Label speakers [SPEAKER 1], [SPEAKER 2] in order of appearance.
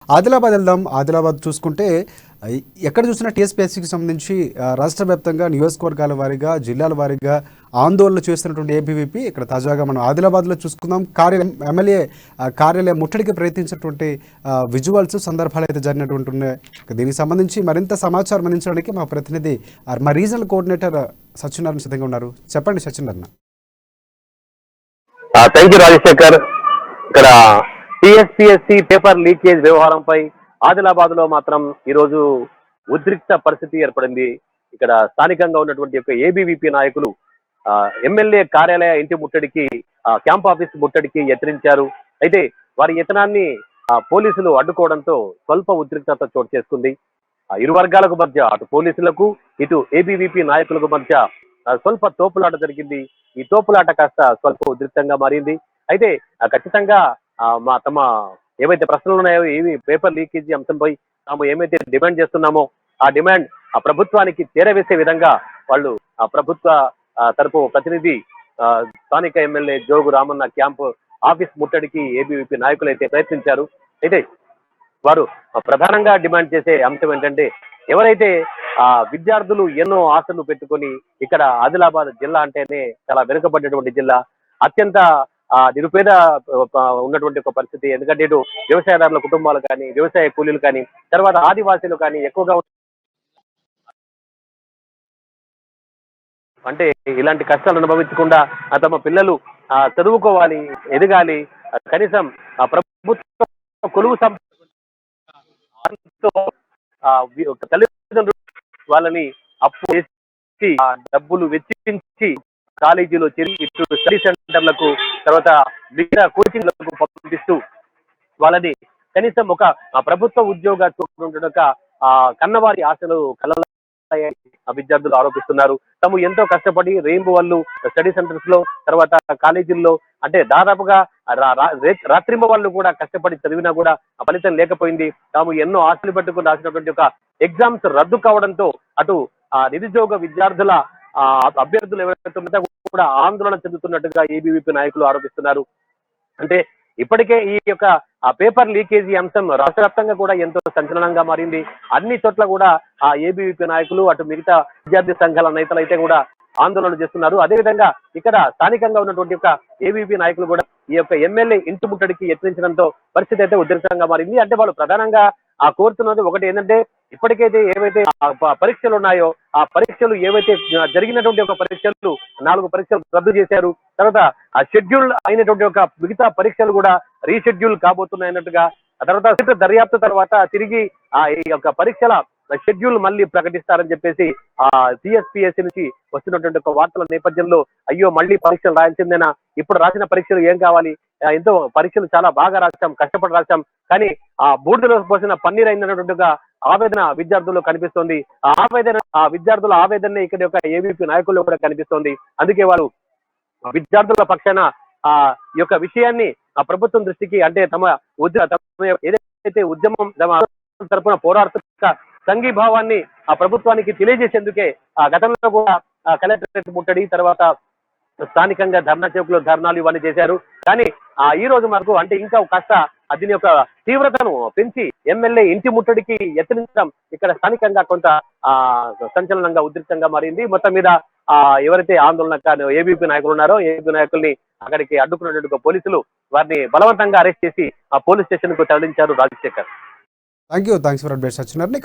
[SPEAKER 1] ఆదిలాబాద్ వెళ్దాం. ఆదిలాబాద్ చూసుకుంటే ఎక్కడ చూసినా టీఎస్పీఎస్సీకి సంబంధించి రాష్ట్ర వ్యాప్తంగా నియోజకవర్గాల వారీగా జిల్లాల వారీగా ఆందోళన చేస్తున్నటువంటి ఏబీవీపీ ఇక్కడ తాజాగా మనం ఆదిలాబాద్లో చూసుకుందాం. ఎమ్మెల్యే కార్యాలయం ముట్టడికి ప్రయత్నించినటువంటి విజువల్స్ సందర్భాలు అయితే జరిగినటువంటి ఉన్నాయి. దీనికి సంబంధించి మరింత సమాచారం అందించడానికి మా ప్రతినిధి మా రీజనల్ కోఆర్డినేటర్ సత్యనారాయణ సిద్ధంగా ఉన్నారు. చెప్పండి సత్యనారాయణ.
[SPEAKER 2] Thank you Rajasekhar. ఇక్కడ టీఎస్పీఎస్సీ పేపర్ లీకేజ్ వ్యవహారంపై ఆదిలాబాద్ లో మాత్రం ఈరోజు ఉద్రిక్త పరిస్థితి ఏర్పడింది. ఇక్కడ స్థానికంగా ఉన్నటువంటి యొక్క ఏబీవీపీ నాయకులు ఎమ్మెల్యే కార్యాలయ ఇంటి ముట్టడికి క్యాంప్ ఆఫీస్ ముట్టడికి యత్నించారు. అయితే వారి యత్నాన్ని పోలీసులు అడ్డుకోవడంతో స్వల్ప ఉద్రిక్తత చోటు చేసుకుంది. ఇరు వర్గాలకు మధ్య అటు పోలీసులకు ఇటు ఏబీవీపీ నాయకులకు మధ్య స్వల్ప తోపులాట జరిగింది. ఈ తోపులాట కాస్త స్వల్ప ఉద్రిక్తంగా మారింది. అయితే ఖచ్చితంగా తమ ఏవైతే ప్రశ్నలు ఉన్నాయో ఏవి పేపర్ లీకేజీ అంశంపై తాము ఏమైతే డిమాండ్ చేస్తున్నామో ఆ డిమాండ్ ప్రభుత్వానికి చేరవేసే విధంగా వాళ్ళు ప్రభుత్వ తరపు ప్రతినిధి స్థానిక MLA Jogu Ramanna camp office ముట్టడికి ఏబీవీపీ నాయకులు అయితే ప్రయత్నించారు. అయితే వారు ప్రధానంగా డిమాండ్ చేసే అంశం ఏంటంటే, ఎవరైతే విద్యార్థులు ఎన్నో ఆశలు పెట్టుకొని ఇక్కడ ఆదిలాబాద్ జిల్లా అంటేనే చాలా వెనుకబడినటువంటి జిల్లా, అత్యంత నిరుపేద ఉన్నటువంటి ఒక పరిస్థితి. ఎందుకంటే ఇటు వ్యవసాయదారుల కుటుంబాలు కానీ, వ్యవసాయ కూలీలు కానీ, తర్వాత ఆదివాసీలు కానీ ఎక్కువగా అంటే ఇలాంటి కష్టాలు అనుభవించకుండా తమ పిల్లలు చదువుకోవాలి, ఎదగాలి, కనీసం ప్రభుత్వ కొలువు తల్లిదండ్రులు వాళ్ళని అప్పు చేసి డబ్బులు వెచ్చించి కాలేజీలో చేరి ఇటు స్టడీ సెంటర్లకు తర్వాత మిగతా కోచింగ్లకు పంపిస్తూ వాళ్ళని కనీసం ఒక ప్రభుత్వ ఉద్యోగ కన్నవారి ఆశలు కళ విద్యార్థులు ఆరోపిస్తున్నారు. తాము ఎంతో కష్టపడి రెయిన్బో వాళ్ళు స్టడీ సెంటర్స్ లో తర్వాత కాలేజీల్లో అంటే దాదాపుగా రాత్రింబ వాళ్ళు కూడా కష్టపడి చదివినా కూడా ఫలితం లేకపోయింది. తాము ఎన్నో ఆశలు పెట్టుకుని రాసినటువంటి ఒక ఎగ్జామ్స్ రద్దు కావడంతో అటు నిరుద్యోగ విద్యార్థుల అభ్యర్థులు ఎవరైతే కూడా ఆందోళన చెందుతున్నట్టుగా ఏబీవీపీ నాయకులు ఆరోపిస్తున్నారు. అంటే ఇప్పటికే ఈ యొక్క పేపర్ లీకేజీ అంశం రాష్ట్ర వ్యాప్తంగా కూడా ఎంతో సంచలనంగా మారింది. అన్ని చోట్ల కూడా ఏబీవీపీ నాయకులు అటు మిగతా విద్యార్థి సంఘాల నేతలు అయితే కూడా ఆందోళన చేస్తున్నారు. అదేవిధంగా ఇక్కడ స్థానికంగా ఉన్నటువంటి యొక్క ఏబీవీపీ నాయకులు కూడా ఈ యొక్క ఎమ్మెల్యే ఇంటి ముట్టడికి యత్నించడంతో పరిస్థితి అయితే ఉద్రిక్తంగా మారింది. అంటే వాళ్ళు ప్రధానంగా కోరుతున్నది ఒకటి ఏంటంటే, ఇప్పటికైతే ఏవైతే పరీక్షలు ఉన్నాయో ఆ పరీక్షలు ఏవైతే జరిగినటువంటి ఒక పరీక్షలు 4 పరీక్షలు రద్దు చేశారు. తర్వాత ఆ షెడ్యూల్ అయినటువంటి ఒక మిగతా పరీక్షలు కూడా రీషెడ్యూల్ కాబోతున్నాయన్నట్టుగా, ఆ తర్వాత దర్యాప్తు తర్వాత తిరిగి ఈ యొక్క పరీక్షల షెడ్యూల్ మళ్ళీ ప్రకటిస్తారని చెప్పేసి టీఎస్పీఎస్సీ నుంచి వస్తున్నటువంటి ఒక వార్తల నేపథ్యంలో అయ్యో మళ్ళీ పరీక్షలు రాయాల్సిందేనా, ఇప్పుడు రాసిన పరీక్షలు ఏం కావాలి, ఎంతో పరీక్షలు చాలా బాగా రాశాం, కష్టపడి రాశాం, కానీ బూడిదలో పోసిన పన్నీర్ అయినటువంటిగా ఆవేదన విద్యార్థుల్లో కనిపిస్తోంది. విద్యార్థుల ఆవేదన ఇక్కడ యొక్క ఏబీవీపీ నాయకుల్లో కూడా కనిపిస్తోంది. అందుకే వాళ్ళు విద్యార్థుల పక్షాన ఈ యొక్క విషయాన్ని ప్రభుత్వం దృష్టికి అంటే తమ ఏదైతే ఉద్యమం తరపున పోరాడుతున్న సంఘీభావాన్ని ప్రభుత్వానికి తెలియజేసేందుకే గతంలో కూడా కలెక్టరేట్ ముట్టడి తర్వాత స్థానికంగా ధర్నా చౌక్లో ధర్నాలు ఇవన్నీ చేశారు. కానీ ఈ రోజు మనకు అంటే ఇంకా కాస్త దీని యొక్క తీవ్రతను పెంచి ఎమ్మెల్యే ఇంటి ముట్టడికి యత్నించడం ఇక్కడ స్థానికంగా కొంత సంచలనంగా ఉద్రిక్తంగా మారింది. మొత్తం మీద ఎవరైతే ఆందోళన ఏబీవీపీ నాయకులు ఉన్నారో ఏబీవీ నాయకుల్ని అక్కడికి అడ్డుకున్నటువంటి పోలీసులు వారిని బలవంతంగా అరెస్ట్ చేసి పోలీస్ స్టేషన్ కు తరలించారు. Rajasekhar.
[SPEAKER 1] Thanks for update Satyanarayana.